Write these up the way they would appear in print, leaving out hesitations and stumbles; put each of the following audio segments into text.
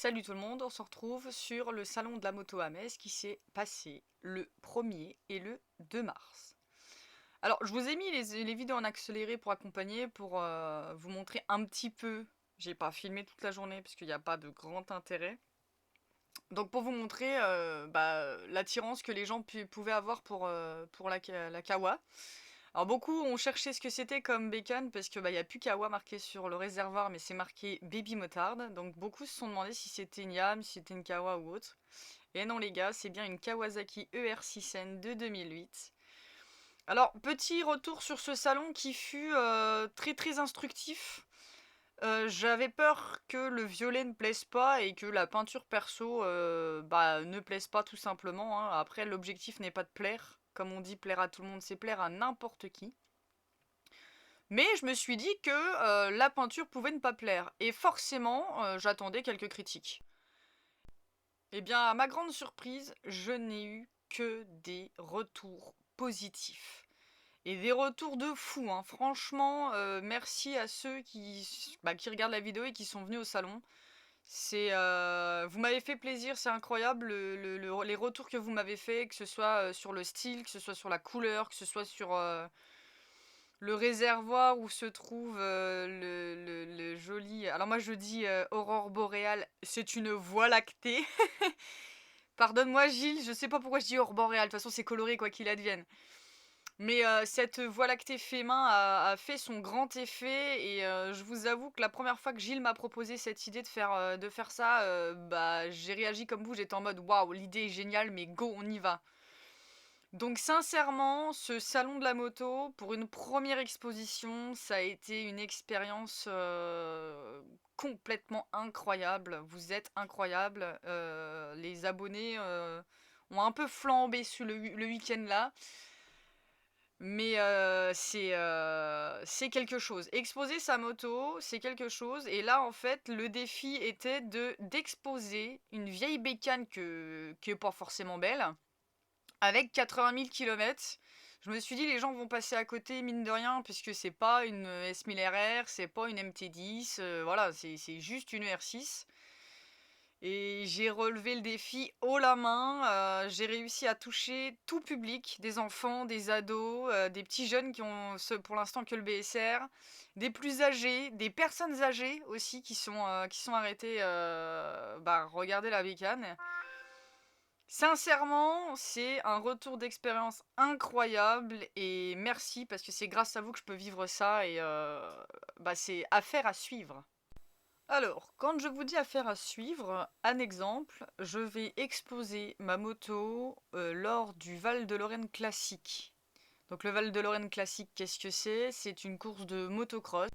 Salut tout le monde, on se retrouve sur le salon de la moto à Metz qui s'est passé le 1er et le 2 mars. Alors, je vous ai mis les vidéos en accéléré pour accompagner, pour vous montrer un petit peu. J'ai pas filmé toute la journée parce qu'il n'y a pas de grand intérêt. Donc pour vous montrer l'attirance que les gens pouvaient avoir pour la Kawa. Alors beaucoup ont cherché ce que c'était comme bécane parce que y a plus Kawa marqué sur le réservoir mais c'est marqué Baby Motard. Donc beaucoup se sont demandé si c'était une Yam, si c'était une Kawa ou autre. Et non les gars, c'est bien une Kawasaki ER6N de 2008. Alors petit retour sur ce salon qui fut très très instructif. J'avais peur que le violet ne plaise pas et que la peinture perso ne plaise pas tout simplement, hein. Après l'objectif n'est pas de plaire. Comme on dit, plaire à tout le monde, c'est plaire à n'importe qui. Mais je me suis dit que la peinture pouvait ne pas plaire. Et forcément, j'attendais quelques critiques. Eh bien, à ma grande surprise, je n'ai eu que des retours positifs. Et des retours de fou, hein. Franchement, merci à ceux qui regardent la vidéo et qui sont venus au salon. Vous m'avez fait plaisir, c'est incroyable les retours que vous m'avez fait, que ce soit sur le style, que ce soit sur la couleur, que ce soit sur le réservoir où se trouve le joli. Alors moi je dis aurore boréale, c'est une voie lactée. Pardonne-moi Gilles, je sais pas pourquoi je dis aurore boréale, de toute façon c'est coloré quoi qu'il advienne. Mais cette voie lactée fait main a fait son grand effet et je vous avoue que la première fois que Gilles m'a proposé cette idée de faire ça, j'ai réagi comme vous, j'étais en mode waouh, l'idée est géniale, mais go, on y va. Donc sincèrement, ce salon de la moto, pour une première exposition, ça a été une expérience complètement incroyable. Vous êtes incroyables. Les abonnés ont un peu flambé sur le week-end là. Mais c'est quelque chose. Exposer sa moto, c'est quelque chose. Et là, en fait, le défi était d'exposer une vieille bécane qui est pas forcément belle, avec 80 000 km. Je me suis dit, les gens vont passer à côté, mine de rien, puisque c'est pas une S1000RR, c'est pas une MT10, voilà, c'est juste une ER6. Et j'ai relevé le défi haut la main. J'ai réussi à toucher tout public, des enfants, des ados, des petits jeunes qui ont pour l'instant que le BSR, des plus âgés, des personnes âgées aussi qui sont arrêtées regarder la bécane. Sincèrement, c'est un retour d'expérience incroyable et merci parce que c'est grâce à vous que je peux vivre ça et c'est affaire à suivre. Alors, quand je vous dis affaire à suivre, un exemple, je vais exposer ma moto lors du Val de Lorraine classique. Donc le Val de Lorraine classique, qu'est-ce que c'est? C'est une course de motocross.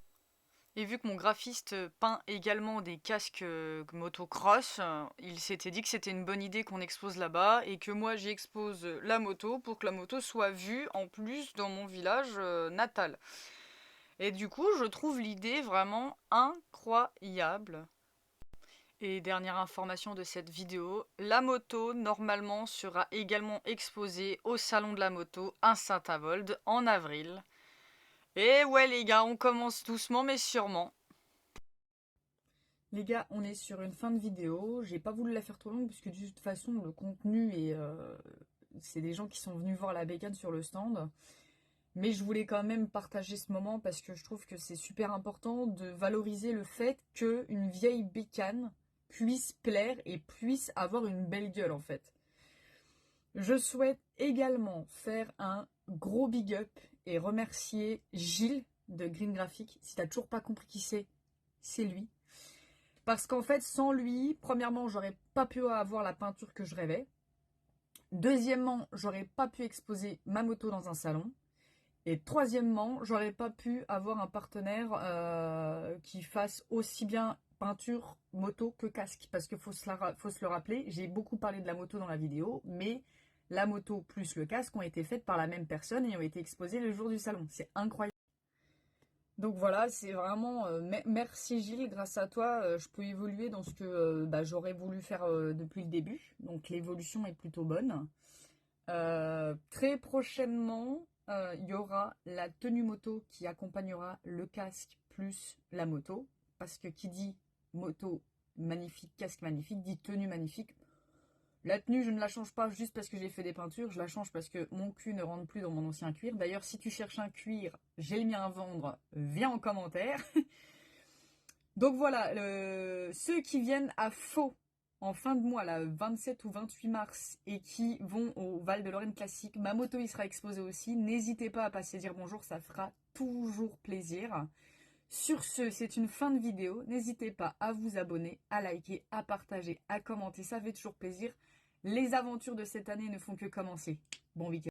Et vu que mon graphiste peint également des casques motocross, il s'était dit que c'était une bonne idée qu'on expose là-bas et que moi j'y expose la moto pour que la moto soit vue en plus dans mon village natal. Et du coup, je trouve l'idée vraiment incroyable. Et dernière information de cette vidéo, la moto normalement sera également exposée au salon de la moto à Saint-Avold en avril. Et ouais les gars, on commence doucement mais sûrement. Les gars, on est sur une fin de vidéo. J'ai pas voulu la faire trop longue puisque de toute façon le contenu c'est des gens qui sont venus voir la bécane sur le stand. Mais je voulais quand même partager ce moment parce que je trouve que c'est super important de valoriser le fait qu'une vieille bécane puisse plaire et puisse avoir une belle gueule en fait. Je souhaite également faire un gros big up et remercier Gilles de Green Graphic. Si t'as toujours pas compris qui c'est lui. Parce qu'en fait, sans lui, premièrement, j'aurais pas pu avoir la peinture que je rêvais. Deuxièmement, j'aurais pas pu exposer ma moto dans un salon. Et troisièmement, j'aurais pas pu avoir un partenaire qui fasse aussi bien peinture, moto que casque. Parce qu'il faut se le rappeler, j'ai beaucoup parlé de la moto dans la vidéo, mais la moto plus le casque ont été faites par la même personne et ont été exposées le jour du salon. C'est incroyable. Donc voilà, c'est vraiment merci Gilles, grâce à toi, je peux évoluer dans ce que j'aurais voulu faire depuis le début. Donc l'évolution est plutôt bonne. Très prochainement, il y aura la tenue moto qui accompagnera le casque plus la moto. Parce que qui dit moto magnifique, casque magnifique, dit tenue magnifique. La tenue, je ne la change pas juste parce que j'ai fait des peintures, je la change parce que mon cul ne rentre plus dans mon ancien cuir. D'ailleurs, si tu cherches un cuir, j'ai le mien à vendre, viens en commentaire. Donc voilà, ceux qui viennent à Faux en fin de mois, là, 27 ou 28 mars, et qui vont au Val de Lorraine Classique, ma moto y sera exposée aussi. N'hésitez pas à passer dire bonjour, ça fera toujours plaisir. Sur ce, c'est une fin de vidéo. N'hésitez pas à vous abonner, à liker, à partager, à commenter, ça fait toujours plaisir. Les aventures de cette année ne font que commencer. Bon week-end.